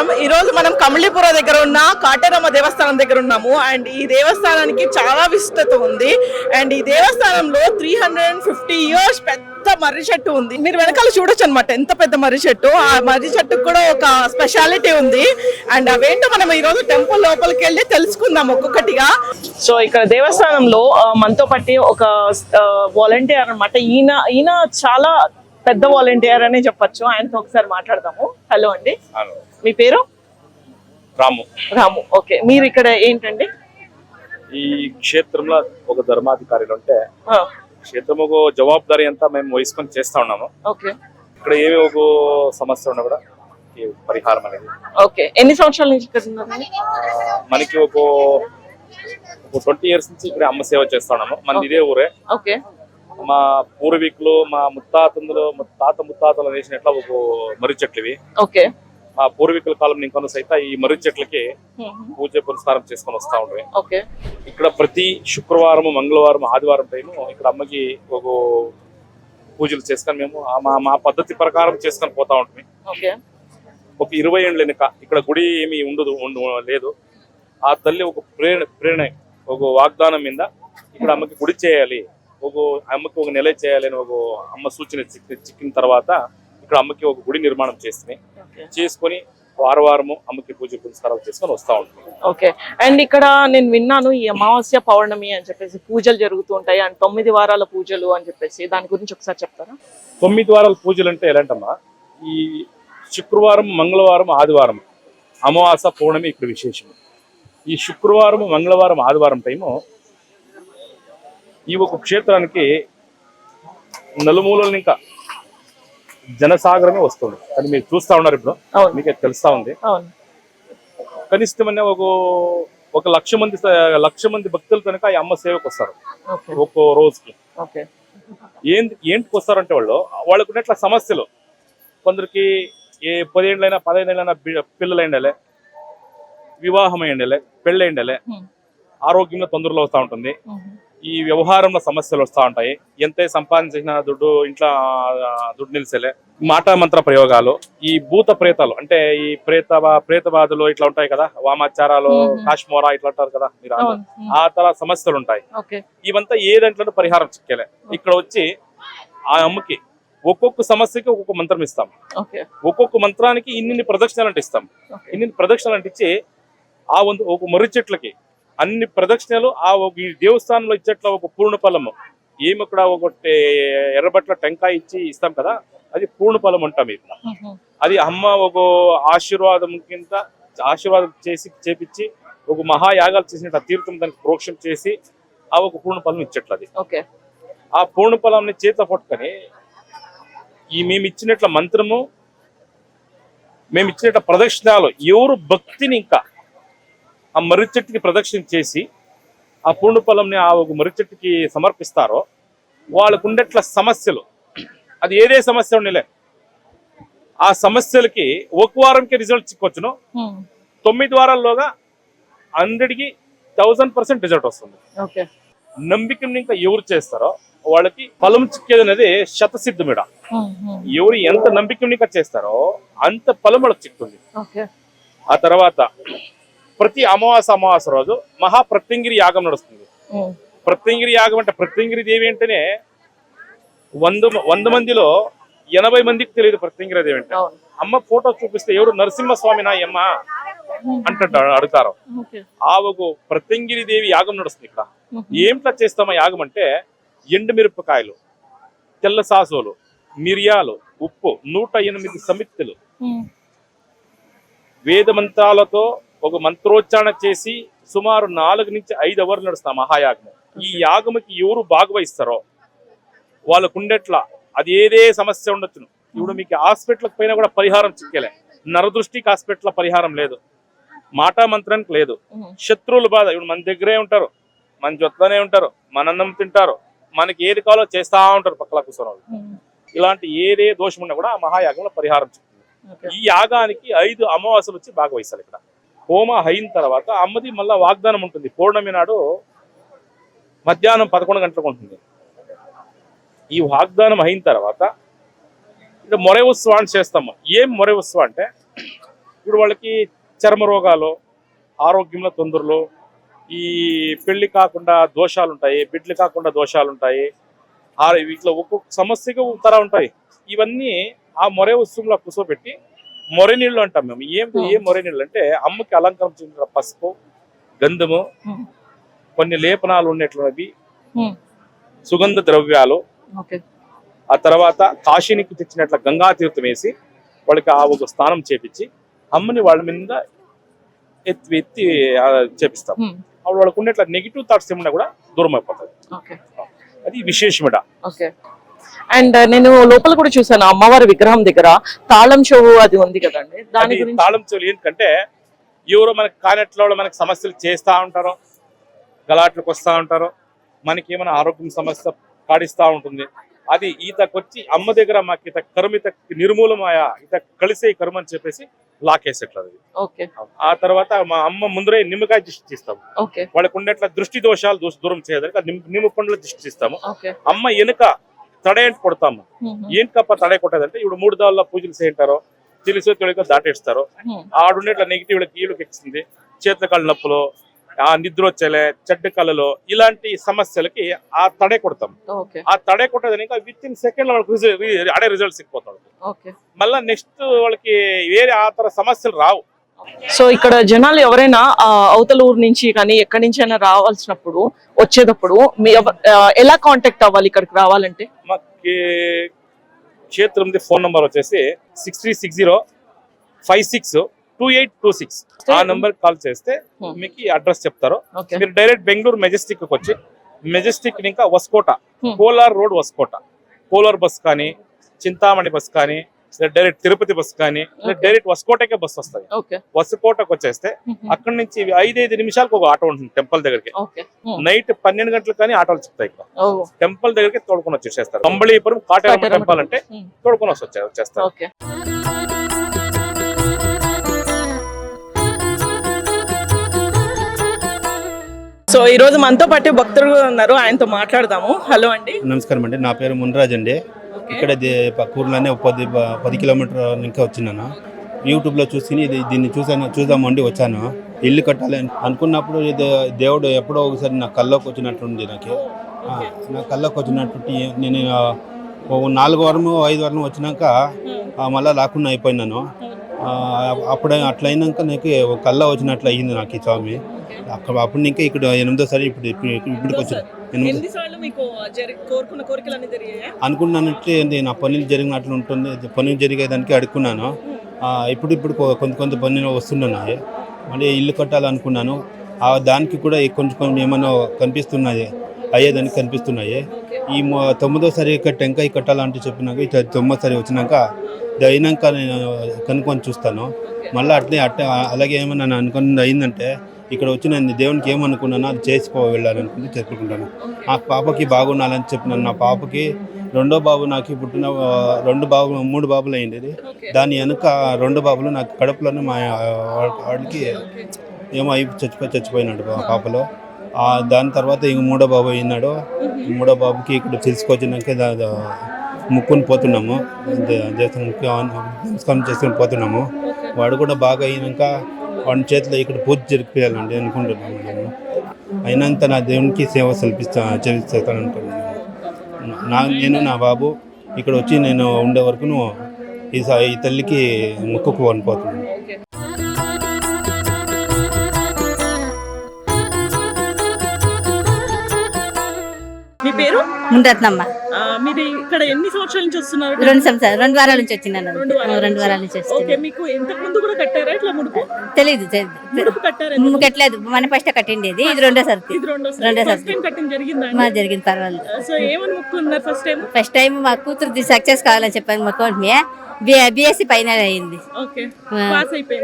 నమస్కారం. ఈ రోజు మనం కమలీపుర దగ్గర ఉన్న కాటేరమ్మ దేవస్థానం దగ్గర ఉన్నాము. అండ్ ఈ దేవస్థానానికి చాలా విశిష్టత ఉంది. అండ్ ఈ దేవస్థానంలో 350 years పెద్ద మర్రి చెట్టు ఉంది. మీరు వెనకాల చూడొచ్చు అనమాట, ఎంత పెద్ద మర్రి చెట్టు. ఆ మర్రి చెట్టుకు కూడా ఒక స్పెషాలిటీ ఉంది. అండ్ అవేంటో మనం ఈ రోజు టెంపుల్ లోపలికి వెళ్ళి తెలుసుకుందాం ఒక్కొక్కటిగా. సో ఇక్కడ దేవస్థానంలో మనతో పట్టి ఒక వాలంటీర్ అనమాట. ఈయన చాలా పెద్ద వాలంటీర్ అనే చెప్పొచ్చు. ఆయనతో ఒకసారి మాట్లాడదాము. హలో అండి, మీ పేరు? రాము. ఓకే, మీరు ఇక్కడ ఏంటండి? ఈ క్షేత్రంలో ఒక ధర్మాధికారులు ఉంటే క్షేత్రం ఒక జవాబుదారీ అంతా మేము వహించుకొని చేస్తా ఉన్నాము. ఓకే, ఇక్కడ ఏమి ఒక సమస్య ఉన్నా కూడా పరిహారం అనేది. ఓకే, ఎన్ని సంవత్సరాల నుంచి ఇక్కడ ఉన్నారు? మనకి ఒక 20 years నుంచి ఇక్కడ అమ్మ సేవ చేస్తా ఉన్నాము. మన ఇదే ఊరే. ఓకే, మా పూర్వీకులు మా ముత్తాతలు వేసినట్ల ఒక మర్రి చెట్లు ఇవి. ఓకే, మా పూర్వీకుల కాలం నుంచి సైతం ఈ మర్రి చెట్లకి పూజ పురస్కారం చేసుకొని వస్తా ఉండే. ఓకే, ఇక్కడ ప్రతి శుక్రవారం, మంగళవారం, ఆదివారం టైము ఇక్కడ అమ్మకి ఒక పూజలు చేసుకొని మేము మా పద్ధతి ప్రకారం చేసుకొని పోతా ఉంటుంది. ఒక 20 ఏళ్ళు వెనుక ఇక్కడ గుడి ఏమి లేదు. ఆ తల్లి ఒక ప్రేరణ ఒక వాగ్దానం మీద ఇక్కడ అమ్మకి గుడి చేయాలి, అమ్మకి ఒక నెల చేయాలి అని ఒక అమ్మ సూచన చిక్కిన తర్వాత ఇక్కడ అమ్మకి ఒక గుడి నిర్మాణం చేసుకొని వారము అమ్మకి పూజ పురస్కారాలు చేసుకొని వస్తా ఉంటుంది. ఓకే, అండ్ ఇక్కడ నేను విన్నాను ఈ అమావాస్య పౌర్ణమి అని చెప్పేసి పూజలు జరుగుతూ ఉంటాయి. అండ్ 9 వారాల పూజలు అని చెప్పేసి దాని గురించి ఒకసారి చెప్తారా? 9 వారాల పూజలు అంటే ఎలాంటమ్మా, ఈ శుక్రవారం, మంగళవారం, ఆదివారం అమావాస్య పౌర్ణమి ఇక్కడ విశేషం. ఈ శుక్రవారం, మంగళవారం, ఆదివారం టైము ఈ ఒక క్షేత్రానికి నలుమూలలు ఇంకా జనసాగరమే వస్తుంది. కానీ మీరు చూస్తా ఉన్నారు, ఇప్పుడు మీకే తెలుస్తా ఉంది. కనిష్టమైన ఒక 1,00,000 మంది భక్తులు కనుక ఈ అమ్మ సేవకు వస్తారు ఒక్కో రోజుకి. ఏంటికి వస్తారంటే వాళ్ళకు ఉన్నట్ల సమస్యలు, కొందరికి 10 ఏళ్ళైనా 15 ఏళ్ళైనా పిల్లలు అయిండలే, వివాహం అయ్యండలే, పెళ్ళి అయిండలే, ఆరోగ్యంలో తొందరలో వస్తూ ఉంటుంది, ఈ వ్యవహారంలో సమస్యలు వస్తూ ఉంటాయి, ఎంత సంపాదించిన ఇంట్లో దుడ్డు నిలిసేలే, మాటా మంత్ర ప్రయోగాలు, ఈ భూత ప్రేతాలు అంటే ఈ ప్రేతబాధలు ఇట్లా ఉంటాయి కదా, వామాచారాలు, కాశ్మోరా ఇట్లా అంటారు కదా మీరు, ఆ తర సమస్యలు ఉంటాయి. ఇవంతా ఏ దాంట్లో పరిహారం చిక్కేలే. ఇక్కడ వచ్చి ఆ అమ్మకి ఒక్కొక్క సమస్యకి ఒక్కొక్క మంత్రం ఇస్తాం. ఒక్కొక్క మంత్రానికి ఇన్ని ప్రదక్షిణలు అంటే ఇస్తాం. ఇన్ని ప్రదక్షిణలు అంటే ఇచ్చి ఆ ఒక మర్రి చెట్లకి అన్ని ప్రదక్షిణలు ఈ దేవస్థానంలో ఇచ్చేట్ల ఒక పూర్ణ ఫలము ఏమి ఇక్కడ ఒకటి ఎర్రబట్ల టెంకాయ ఇచ్చి ఇస్తాం కదా, అది పూర్ణ ఫలం అంటాం. ఇట్లా అది అమ్మ ఒక ఆశీర్వాదం కింద ఆశీర్వాదం చేపించి ఒక మహాయాగాలు చేసినట్టు తీర్థం దానికి ప్రోక్షం చేసి ఆ ఒక పూర్ణ ఫలం ఇచ్చేట్ల. అది ఆ పూర్ణ ఫలాన్ని చేత పట్టుకొని మేము ఇచ్చినట్ల మంత్రము, మేము ఇచ్చినట్ల ప్రదక్షిణాలు ఎవరు భక్తిని ఇంకా ఆ మర్రి చెట్టుకి ప్రదక్షిణ చేసి ఆ పూర్ణ ఫలంని ఆ ఒక మర్రి చెట్టుకి సమర్పిస్తారో వాళ్ళకు ఉండేట్ల సమస్యలు, అది ఏదే సమస్య ఉండలే, ఆ సమస్యలకి ఒక వారంకి రిజల్ట్ చిక్కొచ్చును. 9 వారాల్లోగా 100కి 1000% రిజల్ట్ వస్తుంది. నమ్మికని ఇంకా ఎవరు చేస్తారో వాళ్ళకి ఫలం చిక్కేది అనేది శతసిద్ధమిడ. ఎవరు ఎంత నమ్మికని ఇంకా చేస్తారో అంత ఫలం వాళ్ళకి చిక్తుంది. ఆ తర్వాత ప్రతి అమావాస రోజు మహాప్రత్యంగిరి యాగం నడుస్తుంది. ప్రత్యంగిరి యాగం అంటే ప్రత్యంగిరి దేవి అంటేనే 100 మందిలో 80 మందికి తెలియదు ప్రత్యంగిరి దేవి అంటే. అమ్మ ఫోటో చూపిస్తే ఎవరు నరసింహస్వామి నా అమ్మ అంటుంటారు, అడుగుతారు. ఆ ఒక ప్రత్యంగిరి దేవి యాగం నడుస్తుంది. ఇక్కడ ఏమిట్లా చేస్తామా యాగం అంటే ఎండుమిరపకాయలు, తెల్ల సాసోలు, మిరియాలు, ఉప్పు, 108 సమిత్తులు, వేద మంత్రాలతో ఒక మంత్రోచ్చారణ చేసి సుమారు 4 నుంచి 5 అవర్లు నడుస్తాం మహాయాగము. ఈ యాగముకి ఎవరు భాగవహిస్తారో వాళ్ళకు ఉండేట్లా అది ఏదే సమస్య ఉండొచ్చును. ఇప్పుడు మీకు హాస్పిటల్కి పైన కూడా పరిహారం చిక్కేలే, నరదృష్టికి హాస్పిటల్ పరిహారం లేదు, మాటా మంత్రానికి లేదు, శత్రువుల బాధ ఇప్పుడు మన దగ్గరే ఉంటారు, మన జొత్తనే ఉంటారు, మన అన్నం తింటారు, మనకి ఏది కావాలో చేస్తా ఉంటారు పక్కల కూర్చొని వాళ్ళు. ఇలాంటి ఏదే దోషం ఉన్నా కూడా ఆ మహాయాగంలో పరిహారం చిక్కింది. ఈ యాగానికి 5 అమావాస్యలు వచ్చి భాగవహిస్తారు. ఇక్కడ హోమ అయిన తర్వాత అమ్మది మళ్ళా వాగ్దానం ఉంటుంది. పౌర్ణమి నాడు మధ్యాహ్నం 11 గంటలకు ఉంటుంది. ఈ వాగ్దానం అయిన తర్వాత ఇక్కడ మొరె ఉత్సవాన్ని చేస్తాము. ఏం మొరె ఉత్సవం అంటే ఇప్పుడు వాళ్ళకి చర్మ రోగాలు, ఆరోగ్యంలో తొందరలు, ఈ పెళ్లి కాకుండా దోషాలు ఉంటాయి, బిడ్డలు కాకుండా దోషాలు ఉంటాయి, వీటిలో ఒక్కొక్క సమస్యగా తర ఉంటాయి. ఇవన్నీ ఆ మొరే వస్తువులో కూర్చోబెట్టి మొర నీళ్ళు అంటాం మేము. ఏ మొర నీళ్ళు అంటే అమ్మకి అలంకరించిన పసుపు, గంధము, కొన్ని లేపనాలు ఉన్నట్లున్నవి, సుగంధ ద్రవ్యాలు, ఆ తర్వాత కాశీనికి తెచ్చినట్ల గంగా తీర్థం వేసి వాళ్ళకి ఆ ఒక స్నానం చేపించి అమ్మని వాళ్ళ మీద ఎత్తి చేపిస్తాం. అప్పుడు వాళ్ళకు ఉన్నట్ల నెగిటివ్ థాట్స్ ఏమన్నా కూడా దూరం అయిపోతుంది. అది విశేషమిడ. అండ్ నేను లోపల కూడా చూసాను అమ్మవారి విగ్రహం దగ్గర తాళం చెవు అది ఉంది కదండి, దాని గురించి. తాళం చెవులు ఎందుకంటే ఎవరో మనకి కానట్లో మనకి సమస్యలు చేస్తా ఉంటారో, గలాట్లకు వస్తూ ఉంటారో, మనకి ఏమైనా ఆరోగ్యం సమస్య కాడిస్తూ ఉంటుంది. అది ఈతకొచ్చి అమ్మ దగ్గర మాకు ఇత కరుమ ఇత నిర్మూలమాయా ఇత కలిసే కరుమ అని చెప్పేసి లాకేసేట్లేదు. ఆ తర్వాత మా అమ్మ ముందరే నిమ్మకాయ దిష్టి ఇస్తాము. వాళ్ళకు ఉండేట్ల దృష్టి దోషాలు దూరం చేయడానికి నిమ్మ పండ్ల దిష్టి ఇస్తాము. అమ్మ వెనుక తడేంటి కొడతాము. ఏంటప్ప తడే కొట్టేదంటే ఇప్పుడు 3 దాళ్ళ పూజలు చేయింటారో తెలుసో తెలియకో దాటేస్తారు. ఆడుండేట్ల నెగిటివ్ కీళ్ళకి ఎక్కింది, చేతుల కాళ్ళ నొప్పులు, ఆ నిద్ర వచ్చేలే, చెడ్డ కళ్ళలో, ఇలాంటి సమస్యలకి ఆ తడే కొడతాం. ఆ తడే కొట్టేదని విత్ ఇన్ సెకండ్ వాళ్ళకి అడే రిజల్ట్స్ ఇచ్చిపోతాడు. మళ్ళా నెక్స్ట్ వాళ్ళకి వేరే ఆ తర సమస్యలు రావు. సో ఇక్కడ జనాలు ఎవరైనా అవతల ఊరు నుంచి కానీ ఎక్కడి నుంచి అయినా రావాల్సినప్పుడు వచ్చేటప్పుడు ఎలా కాంటాక్ట్ అవ్వాలి ఇక్కడికి రావాలంటే? మాకి క్షేత్రం ఫోన్ నంబర్ వచ్చేసి 6360562826. ఆ నంబర్ కాల్ చేస్తే మీకు అడ్రస్ చెప్తారు. మీరు డైరెక్ట్ బెంగళూరు మెజెస్టిక్ వచ్చి మెజెస్టిక్ ఇంకా వస్కోట, కోలార్ రోడ్ వస్కోట, కోలార్ బస్ కానీ, చింతామణి బస్ కానీ, డైరెక్ట్ తిరుపతి బస్ కానీ, డైరెక్ట్ వస్కోటకే బస్ వస్తుంది. వస్కోటకు వచ్చేస్తే అక్కడ నుంచి 5 నిమిషాలకు ఒక ఆటో ఉంటుంది టెంపుల్ దగ్గరికి. నైట్ 12 గంటలకు కానీ ఆటోలు చెప్తాయి. ఇక్కడ టెంపుల్ దగ్గరికి తోడుకొని వచ్చేస్తారు. కంబళీపురం కాటేరమ్మ టెంపుల్ అంటే తోడుకొని వచ్చేస్తారు. సో ఈ రోజు మనతో పాటు భక్తులు ఉన్నారు, ఆయనతో మాట్లాడదాము. హలో అండి. నమస్కారం అండి, నా పేరు మున్రాజ్ అండి. ఇక్కడ పక్కూరులోనే 10 కిలోమీటర్ ఇంకా వచ్చినాను. యూట్యూబ్లో చూసి దీన్ని చూద్దామండి వచ్చాను. ఇల్లు కట్టాలి అనుకున్నప్పుడు దేవుడు ఎప్పుడో ఒకసారి నా కల్లోకి వచ్చినట్టుంది. నా కల్లోకి వచ్చినట్టు నేను 4 వారము 5 వారం వచ్చినాక మళ్ళీ రాకుండా అయిపోయినాను. అప్పుడు అట్లయినాక నాకు కళ్ళ వచ్చినట్లు అయ్యింది నాకు ఈ స్వామి. అప్పుడు ఇంకా ఇక్కడ 8వ ఇప్పటికి వచ్చాను. అనుకున్నానంటే నా పనులు జరిగినట్లు ఉంటుంది, పనులు జరిగేదానికి అడుక్కున్నాను. ఇప్పుడు కొంత పనులు వస్తున్నాయి. మళ్ళీ ఇల్లు కట్టాలనుకున్నాను. దానికి కూడా కొంచెం ఏమైనా కనిపిస్తున్నాయి, అయ్యేదానికి కనిపిస్తున్నాయి. ఈ 9వ టెంకాయ కట్టాలంటే చెప్పినాక ఇట్లా 9వ వచ్చినాక అయినాక నేను కనుక్కొని చూస్తాను. మళ్ళీ అలాగే ఏమన్నా అనుకున్నది అయిందంటే ఇక్కడ వచ్చి నేను దేవునికి ఏమనుకున్నానో అది వెళ్ళాలనుకుంటే చెప్పుకుంటాను. నా పాపకి బాగుండాలని చెప్పినాను. నా పాపకి 2వ బాబు నాకు పుట్టిన 3 బాబులు అయింది. దాని వెనుక 2 బాబులు నాకు కడుపులోనే మా వాడికి ఏమో చచ్చిపోయినాడు పాపలో. దాని తర్వాత ఇంక 3వ బాబు అయినాడు. 3వ బాబుకి ఇక్కడ తెలుసుకొచ్చినాక ముక్కుని పోతున్నాము, నమస్కారం చేసుకొని పోతున్నాము. వాడు కూడా బాగా అయినాక వాడి చేతిలో ఇక్కడ పూజ జరిపియాలండి అనుకుంటున్నాను. నేను అయినంత నా దేవునికి సేవ చేస్తాను అనుకుంటున్నాను. నేను నా బాబు ఇక్కడ వచ్చి నేను ఉండే వరకు ఈ తల్లికి ముక్కుకు అనిపోతున్నాను. మీ పేరు? ముందరత్నమ్మ. మీరు ఇక్కడ ఎన్ని సంవత్సరాల నుంచి వస్తున్నారు? 2 వారాల నుంచి వచ్చినాను. 2 వారాల నుంచి ఓకే. మీకు ఇంతకు ముందు కూడా కట్టారా ఇట్లా ముడుపు? తెలీదు. ముడుపు కట్టలేదు, మన ఫస్ట్ కట్టిండేది. ఇది 2వ సారి. జరిగింది పర్వాలేదు. సో ఏమని మొక్కున్నారు ఫస్ట్ టైం? ఫస్ట్ టైం మా కూతురు సక్సెస్ కావాలని చెప్పాను. మా కోటి బిఎస్సి ఫైనల్ అయింది,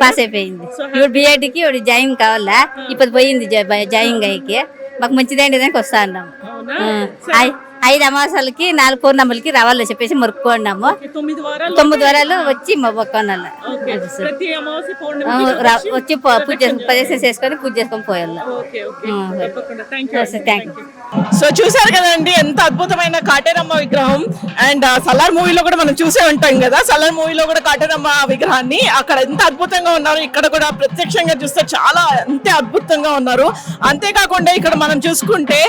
పాస్ అయిపోయింది. ఇప్పుడు బిఎడ్కి జాయిన్ కావాలా, ఇప్పుడు పోయింది జాయిన్ అయ్యి. మాకు మంచిదండి దానికి వస్తా అన్నాం. 5 అమావాసాలకి 4 పౌర్ణములకి రావాలని చెప్పేసి మొక్కుకున్నాము. 9 వారాలు వచ్చి మొక్కుకున్నాను. ప్రతి అమావాస్య వచ్చి పూజ ప్రదర్శన చేసుకొని పూజ చేసుకొని పోయాలి. Thank you. సో చూసారు కదండి ఎంత అద్భుతమైన కాటేరమ్మ విగ్రహం. అండ్ సలార్ మూవీలో కూడా మనం చూసే ఉంటాం కదా, సలార్ మూవీలో కూడా కాటేరమ్మ విగ్రహాన్ని అక్కడ ఎంత అద్భుతంగా ఉన్నారు, ఇక్కడ కూడా ప్రత్యక్షంగా చూస్తే చాలా అంతే అద్భుతంగా ఉన్నారు. అంతేకాకుండా ఇక్కడ మనం చూసుకుంటే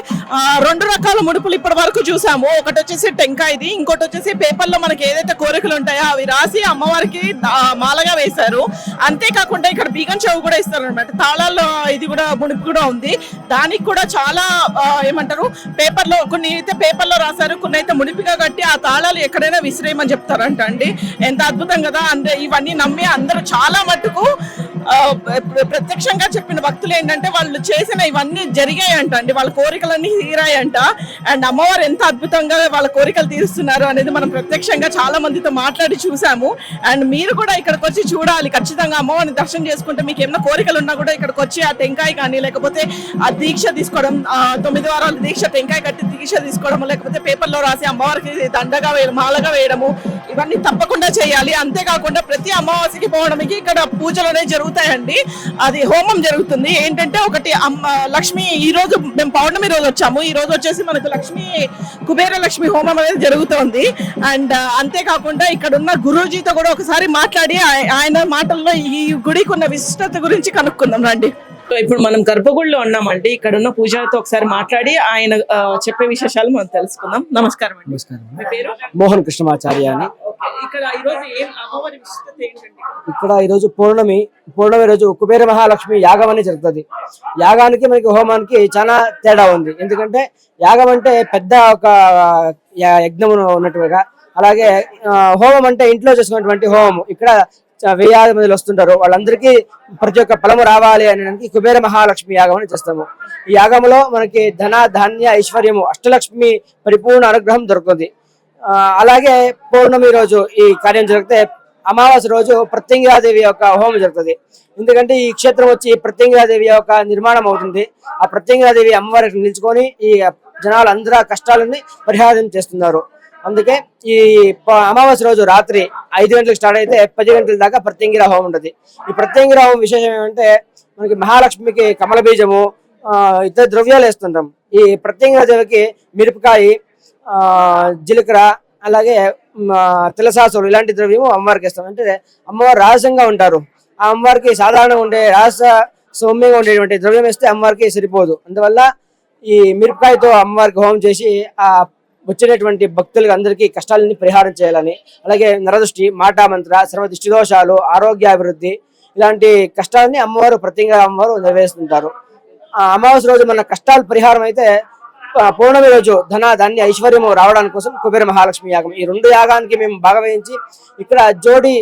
2 రకాల ముడుపులు ఇప్పటి వరకు చూసాము. ఒకటి వచ్చేసి టెంకాయది, ఇంకోటి వచ్చేసి పేపర్లో మనకి ఏదైతే కోరికలు ఉంటాయో అవి రాసి అమ్మవారికి మాలగా వేశారు. అంతేకాకుండా ఇక్కడ బీగన్ చెవు కూడా ఇస్తారు అనమాట. తాళాల్లో ఇది కూడా ముడుపు కూడా ఉంది. దానికి కూడా చాలా ఏమంటారు పేపర్లో, కొన్ని అయితే పేపర్లో రాశారు, కొన్ని అయితే ముడిపిగా కట్టి ఆ తాళాలు ఎక్కడైనా విసిరేయమని చెప్తారంట అండి. ఎంత అద్భుతం కదా. అంటే ఇవన్నీ నమ్మి అందరూ చాలా మట్టుకు ప్రత్యక్షంగా చెప్పిన భక్తులు ఏంటంటే వాళ్ళు చేసిన ఇవన్నీ జరిగాయంట అండి, వాళ్ళ కోరికలన్నీ తీరాయంట. అండ్ అమ్మవారు ఎంత అద్భుతంగా వాళ్ళ కోరికలు తీరుస్తున్నారు అనేది మనం ప్రత్యక్షంగా చాలా మందితో మాట్లాడి చూసాము. అండ్ మీరు కూడా ఇక్కడికి వచ్చి చూడాలి ఖచ్చితంగా. అమ్మవారిని దర్శనం చేసుకుంటే మీకు ఏమైనా కోరికలు ఉన్నా కూడా ఇక్కడికి వచ్చి ఆ టెంకాయ కానీ లేకపోతే ఆ దీక్ష తీసుకోవడం, 9 వారాల దీక్ష, టెంకాయ కట్టి దీక్ష తీసుకోవడం, లేకపోతే పేపర్లో రాసి అమ్మవారికి దండగా మాలగా వేయడము, ఇవన్నీ తప్పకుండా చేయాలి. అంతేకాకుండా ప్రతి అమావాస్యకి పౌర్ణమికి ఇక్కడ పూజలు అనేవి జరుగుతాయండి. అది హోమం జరుగుతుంది. ఏంటంటే ఒకటి లక్ష్మి, ఈ రోజు మేము పౌర్ణమి రోజు వచ్చాము, ఈ రోజు వచ్చేసి మనకు కుబేర లక్ష్మి హోమం అనేది జరుగుతుంది. అండ్ అంతేకాకుండా ఇక్కడ ఉన్న గురూజీతో కూడా ఒకసారి మాట్లాడి ఆయన మాటల్లో ఈ గుడికి ఉన్న విశిష్టత గురించి కనుక్కుందాం రండి. ఇప్పుడు మనం గర్భగుడిలో ఉన్నామండి. ఇక్కడ ఉన్న పూజారితో ఒకసారి మాట్లాడి ఆయన చెప్పే విశేషాలు మనం తెలుసుకుందాం. నమస్కారం అండి. మీ పేరు? మోహన్ కృష్ణమాచార్య అని. ఇక్కడ ఈ రోజు ఏం అమ్మవారి విశిష్టత ఏంటండి? ఇక్కడ ఈ రోజు పౌర్ణమి రోజు కుబేర మహాలక్ష్మి యాగం అని జరుగుతుంది. యాగానికి మనకి హోమానికి చాలా తేడా ఉంది. ఎందుకంటే యాగం అంటే పెద్ద ఒక యజ్ఞం ఉన్నట్టుగా, అలాగే హోమం అంటే ఇంట్లో చేసుకున్నటువంటి హోమం. ఇక్కడ 1000 మంది వస్తుంటారు, వాళ్ళందరికీ ప్రతి ఒక్క ఫలము రావాలి అనడానికి కుబేర మహాలక్ష్మి యాగం అని చేస్తాము. ఈ యాగంలో మనకి ధన ధాన్య ఐశ్వర్యము అష్టలక్ష్మి పరిపూర్ణ అనుగ్రహం దొరుకుతుంది. అలాగే పౌర్ణమి రోజు ఈ కార్యం జరిగితే అమావాస్య రోజు ప్రత్యంగిరాదేవి యొక్క హోమం జరుగుతుంది. ఎందుకంటే ఈ క్షేత్రం వచ్చి ప్రత్యంగిరాదేవి యొక్క నిర్మాణం అవుతుంది. ఆ ప్రత్యంగిరాదేవి అమ్మవారికి నిలుచుకొని ఈ జనాలు అందరూ కష్టాలని పరిహారం చేస్తున్నారు. అందుకే ఈ అమావాస్య రోజు రాత్రి 5 గంటలకు స్టార్ట్ అయితే 10 గంటల దాకా ప్రత్యంగిర హోమం ఉంటుంది. ఈ ప్రత్యంగిర హోమం విశేషం ఏమంటే మనకి మహాలక్ష్మికి కమల బీజము, ఇతర ద్రవ్యాలు వేస్తుంటాం. ఈ ప్రత్యంగిర దేవికి మిరపకాయ, జీలకర్ర, అలాగే తులసాసులు ఇలాంటి ద్రవ్యము అమ్మవారికి ఇస్తాం. అంటే అమ్మవారు రహస్యంగా ఉంటారు. ఆ అమ్మవారికి సాధారణంగా ఉండే రహస్య సౌమ్యంగా ఉండేటువంటి ద్రవ్యం వేస్తే అమ్మవారికి సరిపోదు. అందువల్ల ఈ మిరపకాయతో అమ్మవారికి హోమం చేసి ఆ వచ్చినటువంటి భక్తులకు అందరికీ కష్టాలని పరిహారం చేయాలని, అలాగే నరదృష్టి, మాటామంత్ర, సర్వ దృష్టి దోషాలు, ఆరోగ్యాభివృద్ధి ఇలాంటి కష్టాలని అమ్మవారు ప్రత్యేకంగా అమ్మవారు నెరవేరుస్తుంటారు. అమావాస్య రోజు మన కష్టాలు పరిహారం అయితే పౌర్ణమి రోజు ధన ధాన్య ఐశ్వర్యము రావడానికి కోసం కుబేర మహాలక్ష్మి యాగం. ఈ 2 యాగానికి మేము భాగవహించి ఇక్కడ జోడి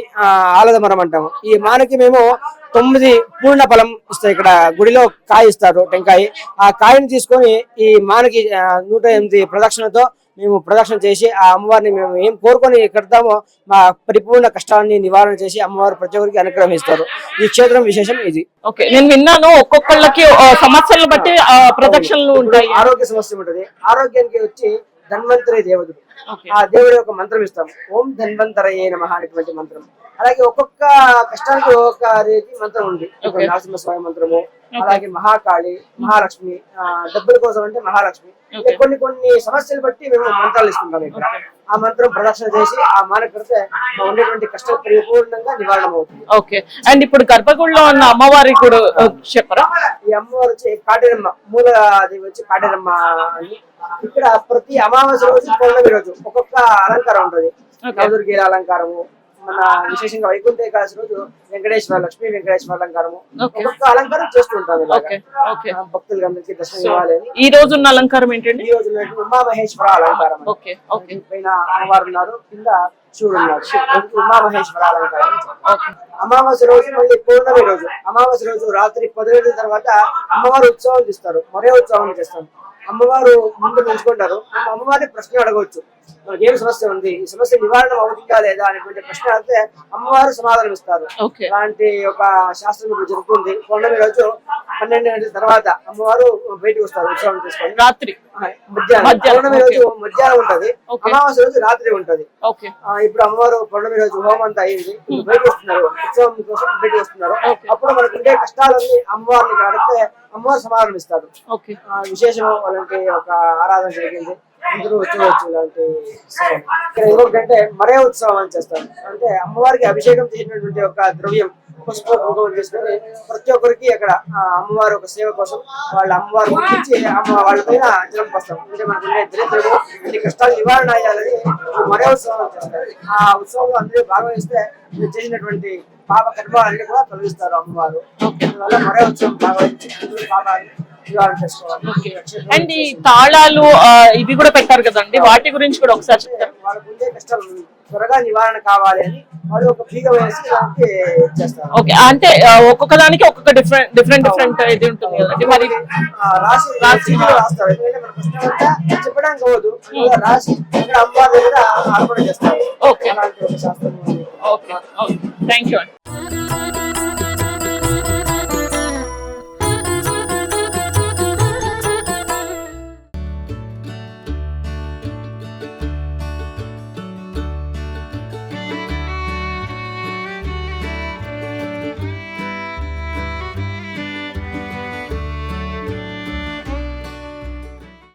ఆలదమరం అంటాము. ఈ మానకి మేము 9 పూర్ణ ఫలం ఇస్తాయి. ఇక్కడ గుడిలో కాయ ఇస్తారు, టెంకాయ. ఆ కాయని తీసుకొని ఈ మానకి 108 ప్రదక్షిణతో మేము ప్రదక్షిణ చేసి ఆ అమ్మవారిని మేము ఏం కోరుకొని కడతామో మా పరిపూర్ణ కష్టాన్ని నివారణ చేసి అమ్మవారు ప్రతి ఒక్కరికి అనుగ్రహిస్తారు. ఈ క్షేత్రం విశేషం ఇది. ఓకే, నేను విన్నాను ఒక్కొక్కళ్ళకి సమస్యలను బట్టి ప్రదక్షిణలు ఉంటాయి. ఆరోగ్య సమస్య ఉంటుంది. ఆరోగ్యానికి వచ్చి ధన్వంతరి దేవుడు, ఆ దేవుడి యొక్క మంత్రం ఇస్తాం. ఓం ధన్వంతరయే నమః అనేటువంటి మంత్రం. అలాగే ఒక్కొక్క కష్టానికి ఒక్కొక్క రీతి మంత్రం ఉంది. నరసింహస్వామి మంత్రము, అలాగే మహాకాళి, మహాలక్ష్మి, డబ్బుల కోసం అంటే మహాలక్ష్మి. కొన్ని సమస్యలు బట్టి మేము మంత్రాలు ఇస్తుంటాం. ఇక్కడ ఆ మంత్రం ప్రదక్షిణ చేసి ఆ మాన కడితే ఉండేటువంటి కష్టాలు పరిపూర్ణంగా నివారణ అవుతుంది. ఓకే, అండ్ ఇప్పుడు గర్భగుడిలో ఉన్న అమ్మవారి కూడా చెప్పరా? ఈ అమ్మవారు వచ్చి కాటేరమ్మ, మూలదేవి వచ్చి కాటేరమ్మ అని. ఇక్కడ ప్రతి అమావాస్య రోజు పౌర్ణమి రోజు ఒక్కొక్క అలంకారం ఉంటుంది. నవదుర్గీల అలంకారము, మన విశేషంగా వైకుంఠ ఏకాదశి రోజు వెంకటేశ్వర లక్ష్మీ వెంకటేశ్వర అలంకారము, ఒక్కొక్క అలంకారం చేస్తుంటాం. భక్తులకి అందరికీ దర్శనం ఇవ్వాలి అని. ఈ రోజు ఉన్న అలంకారం ఏంటంటే ఈ రోజు ఉమామహేశ్వర అలంకారం. పైన అమ్మవారు ఉన్నారు, కింద శివుడు ఉన్నాడు. ఉమామహేశ్వర అలంకారం. అమావాస్య రోజు మళ్ళీ పౌర్ణమి రోజు, అమావాస్య రోజు రాత్రి 10 గంటల తర్వాత అమ్మవారు ఉత్సవం చేస్తారు. మరే ఉత్సవం చేస్తాం. అమ్మవారు ముందు నిలుచుకుంటారు. అమ్మవారిని ప్రశ్న అడగవచ్చు. మనకి ఏం సమస్య ఉంది, ఈ సమస్య నివారణ అవుతుందా లేదా అనేటువంటి ప్రశ్న అడిగితే అమ్మవారు సమాధానం ఇస్తారు. అలాంటి ఒక శాస్త్రం ఇప్పుడు జరుగుతుంది. పౌర్ణమి రోజు 12 గంటల తర్వాత అమ్మవారు బయటకు వస్తారు ఉత్సవం తీసుకొని. రాత్రి మధ్యాహ్నం పౌర్ణమి రోజు మధ్యాహ్నం ఉంటది, అమావాస్య రోజు రాత్రి ఉంటది. ఇప్పుడు అమ్మవారు పౌర్ణమి రోజు హోమం అంతా అయింది, బయటకు వస్తున్నారు, ఉత్సవం కోసం బయటకు వస్తున్నారు. అప్పుడు మనకు ఉండే కష్టాలన్నీ అమ్మవారిని అడిగితే అమ్మవారు సమాధానం ఇస్తారు. విశేషం అలాంటి ఒక ఆరాధన జరిగింది, అందరూ వచ్చేవచ్చు. ఇలాంటి ఉత్సవం ఇక్కడ ఇంకొకటంటే మరే ఉత్సవం అని చేస్తారు. అంటే అమ్మవారికి అభిషేకం చేసినటువంటి ఒక ద్రవ్యం పసుపు కుంకుమ తీసుకొని ప్రతి ఒక్కరికి అక్కడ అమ్మవారు ఒక సేవ కోసం వాళ్ళ అమ్మవారు గురించి వాళ్ళ పైన జలం పోస్తాం. అంటే మనకు ఉండే దరిద్రము అన్ని కష్టాలు నివారణ అయ్యాలని మరే ఉత్సవం చేస్తారు. ఆ ఉత్సవంలో అందరూ భాగవహిస్తే చేసినటువంటి పాప కర్మాలన్నీ కూడా తొలగిస్తారు అమ్మవారు. అందువల్ల మరే ఉత్సవం భాగవహించి అందరూ పాపాలు నివారణ చేసుకోవాలి. అండ్ ఈ తాళాలు ఇవి కూడా పెట్టారు కదండి, వాటి గురించి కూడా ఒకసారి చెప్తారు. వాళ్ళకు ఉండే కష్టాలు త్వరగా నివారణ కావాలి అని వాళ్ళు ఒక బీగ వేసి దానికి చేస్తారు. ఓకే, అంటే ఒక్కొక్క దానికి ఒక్కొక్క డిఫరెంట్ ఇది ఉంటుంది కదండి. మరి రాసి రాస్తారు, ఎందుకంటే మన కష్టం అంతా చెప్పడానికి అవ్వదు, రాసి ఇక్కడ అమ్మవారి దగ్గర అర్పణ చేస్తారు. ఓకే, అలాంటి ఒక శాస్త్రం. ఓకే, థ్యాంక్ యూ అండి.